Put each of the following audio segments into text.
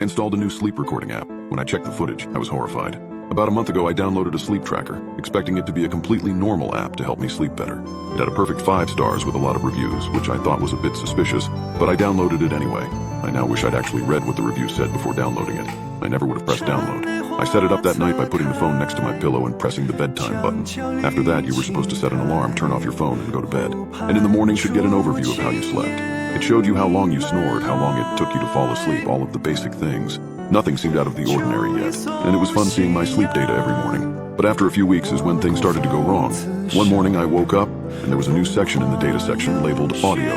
Installed a new sleep recording app. When I checked the footage, I was horrified. About a month ago, I downloaded a sleep tracker, expecting it to be a completely normal app to help me sleep better. It had a perfect 5 stars with a lot of reviews, which I thought was a bit suspicious, but I downloaded it anyway. I now wish I'd actually read what the review said before downloading it. I never would have pressed download. I set it up that night by putting the phone next to my pillow and pressing the bedtime button. After that, you were supposed to set an alarm, turn off your phone, and go to bed. And in the morning should get an overview of how you slept. It showed you how long you snored, how long it took you to fall asleep, all of the basic things. Nothing seemed out of the ordinary yet, and it was fun seeing my sleep data every morning. But after a few weeks is when things started to go wrong. One morning I woke up, and there was a new section in the data section labeled Audio.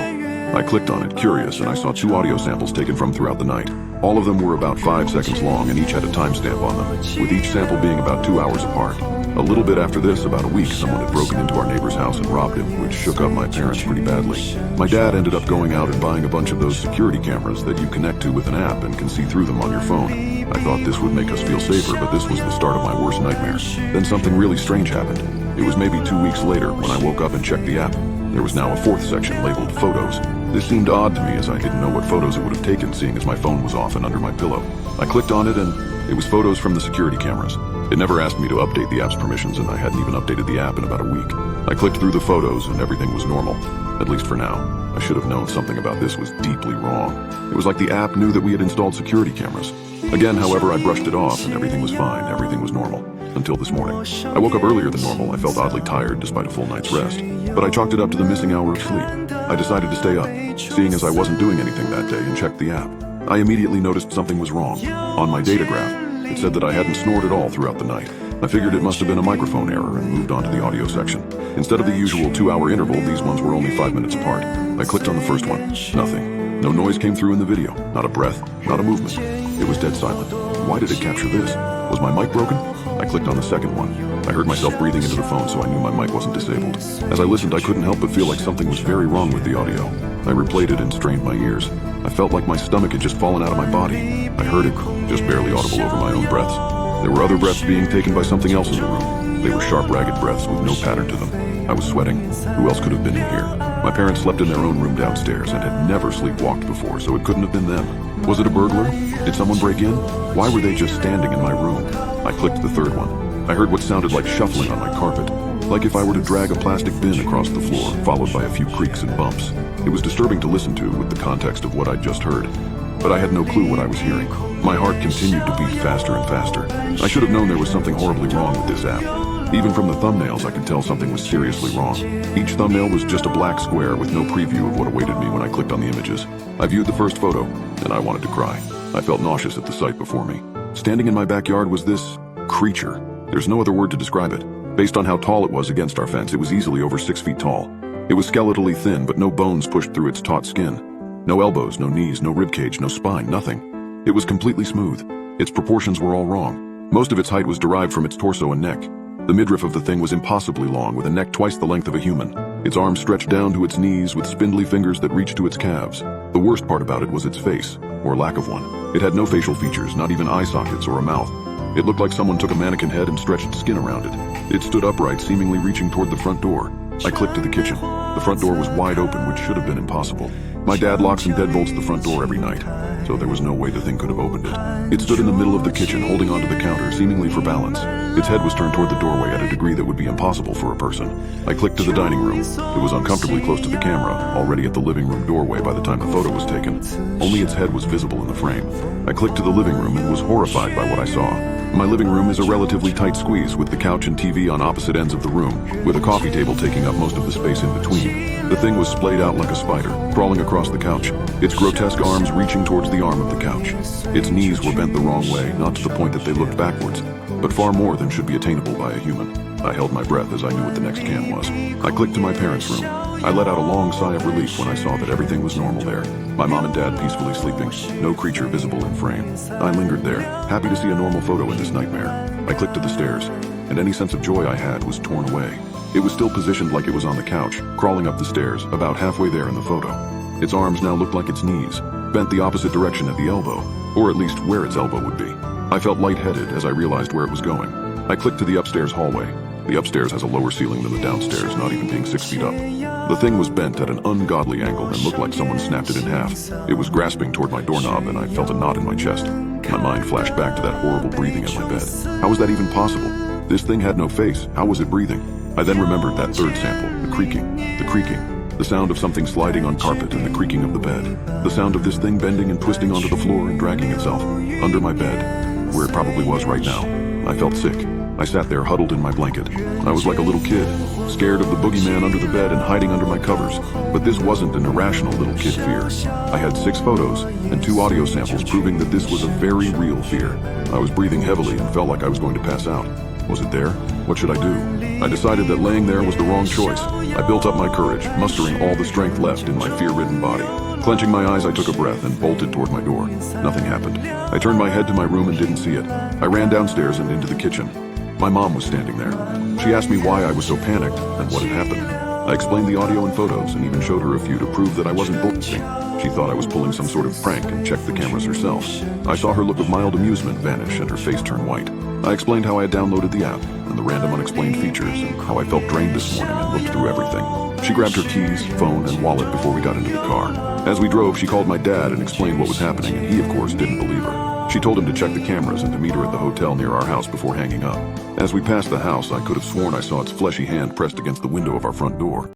I clicked on it, curious, and I saw 2 audio samples taken from throughout the night. All of them were about 5 seconds long, and each had a timestamp on them, with each sample being about 2 hours apart. A little bit after this, about a week, someone had broken into our neighbor's house and robbed him, which shook up my parents pretty badly. My dad ended up going out and buying a bunch of those security cameras that you connect to with an app and can see through them on your phone. I thought this would make us feel safer, but this was the start of my worst nightmare. Then something really strange happened. It was maybe 2 weeks later when I woke up and checked the app. There was now a 4th section labeled Photos. This seemed odd to me as I didn't know what photos it would have taken, seeing as my phone was off and under my pillow. I clicked on it and it was photos from the security cameras. It never asked me to update the app's permissions, and I hadn't even updated the app in about a week. I clicked through the photos and everything was normal, at least for now. I should have known something about this was deeply wrong. It was like the app knew that we had installed security cameras. Again, however, I brushed it off and everything was fine, everything was normal. Until this morning. I woke up earlier than normal. I felt oddly tired despite a full night's rest, but I chalked it up to the missing hour of sleep. I decided to stay up, seeing as I wasn't doing anything that day, and checked the app. I immediately noticed something was wrong. On my data graph, it said that I hadn't snored at all throughout the night. I figured it must have been a microphone error and moved on to the audio section. Instead of the usual 2-hour interval, these ones were only 5 minutes apart. I clicked on the first one. Nothing. No noise came through in the video. Not a breath. Not a movement. It was dead silent. Why did it capture this? Was my mic broken? I clicked on the second one. I heard myself breathing into the phone, so I knew my mic wasn't disabled. As I listened, I couldn't help but feel like something was very wrong with the audio. I replayed it and strained my ears. I felt like my stomach had just fallen out of my body. I heard it, just barely audible over my own breaths. There were other breaths being taken by something else in the room. They were sharp, ragged breaths with no pattern to them. I was sweating. Who else could have been in here? My parents slept in their own room downstairs and had never sleepwalked before, so it couldn't have been them. Was it a burglar? Did someone break in? Why were they just standing in my room? I clicked the third one. I heard what sounded like shuffling on my carpet, like if I were to drag a plastic bin across the floor, followed by a few creaks and bumps. It was disturbing to listen to with the context of what I'd just heard, but I had no clue what I was hearing. My heart continued to beat faster and faster. I should have known there was something horribly wrong with this app. Even from the thumbnails, I could tell something was seriously wrong. Each thumbnail was just a black square with no preview of what awaited me when I clicked on the images. I viewed the first photo, and I wanted to cry. I felt nauseous at the sight before me. Standing in my backyard was this creature. There's no other word to describe it. Based on how tall it was against our fence, it was easily over 6 feet tall. It was skeletally thin, but no bones pushed through its taut skin. No elbows, no knees, no ribcage, no spine, nothing. It was completely smooth. Its proportions were all wrong. Most of its height was derived from its torso and neck. The midriff of the thing was impossibly long, with a neck twice the length of a human. Its arms stretched down to its knees with spindly fingers that reached to its calves. The worst part about it was its face, or lack of one. It had no facial features, not even eye sockets or a mouth. It looked like someone took a mannequin head and stretched skin around it. It stood upright, seemingly reaching toward the front door. I clicked to the kitchen. The front door was wide open, which should have been impossible. My dad locks and deadbolts the front door every night, so there was no way the thing could have opened it. It stood in the middle of the kitchen, holding onto the counter, seemingly for balance. Its head was turned toward the doorway at a degree that would be impossible for a person. I clicked to the dining room. It was uncomfortably close to the camera, already at the living room doorway by the time the photo was taken. Only its head was visible in the frame. I clicked to the living room and was horrified by what I saw. My living room is a relatively tight squeeze, with the couch and TV on opposite ends of the room, with a coffee table taking up most of the space in between. The thing was splayed out like a spider, crawling across the couch, its grotesque arms reaching towards the arm of the couch. Its knees were bent the wrong way, not to the point that they looked backwards, but far more than should be attainable by a human. I held my breath as I knew what the next cam was. I clicked to my parents' room. I let out a long sigh of relief when I saw that everything was normal there. My mom and dad peacefully sleeping, no creature visible in frame. I lingered there, happy to see a normal photo in this nightmare. I clicked to the stairs, and any sense of joy I had was torn away. It was still positioned like it was on the couch, crawling up the stairs, about halfway there in the photo. Its arms now looked like its knees, bent the opposite direction at the elbow, or at least where its elbow would be. I felt lightheaded as I realized where it was going. I clicked to the upstairs hallway. The upstairs has a lower ceiling than the downstairs, not even being 6 feet up. The thing was bent at an ungodly angle and looked like someone snapped it in half. It was grasping toward my doorknob and I felt a knot in my chest. My mind flashed back to that horrible breathing at my bed. How was that even possible? This thing had no face. How was it breathing? I then remembered that third sample, the creaking, the sound of something sliding on carpet and the creaking of the bed. The sound of this thing bending and twisting onto the floor and dragging itself under my bed, where it probably was right now. I felt sick. I sat there huddled in my blanket. I was like a little kid, scared of the boogeyman under the bed and hiding under my covers. But this wasn't an irrational little kid fear. I had 6 photos and 2 audio samples proving that this was a very real fear. I was breathing heavily and felt like I was going to pass out. Was it there? What should I do? I decided that laying there was the wrong choice. I built up my courage, mustering all the strength left in my fear-ridden body. Clenching my eyes, I took a breath and bolted toward my door. Nothing happened. I turned my head to my room and didn't see it. I ran downstairs and into the kitchen. My mom was standing there. She asked me why I was so panicked and what had happened. I explained the audio and photos and even showed her a few to prove that I wasn't bullshitting. She thought I was pulling some sort of prank and checked the cameras herself. I saw her look of mild amusement vanish and her face turn white. I explained how I had downloaded the app and the random unexplained features and how I felt drained this morning and looked through everything. She grabbed her keys, phone, and wallet before we got into the car. As we drove, she called my dad and explained what was happening, and he, of course, didn't believe her. She told him to check the cameras and to meet her at the hotel near our house before hanging up. As we passed the house, I could have sworn I saw its fleshy hand pressed against the window of our front door.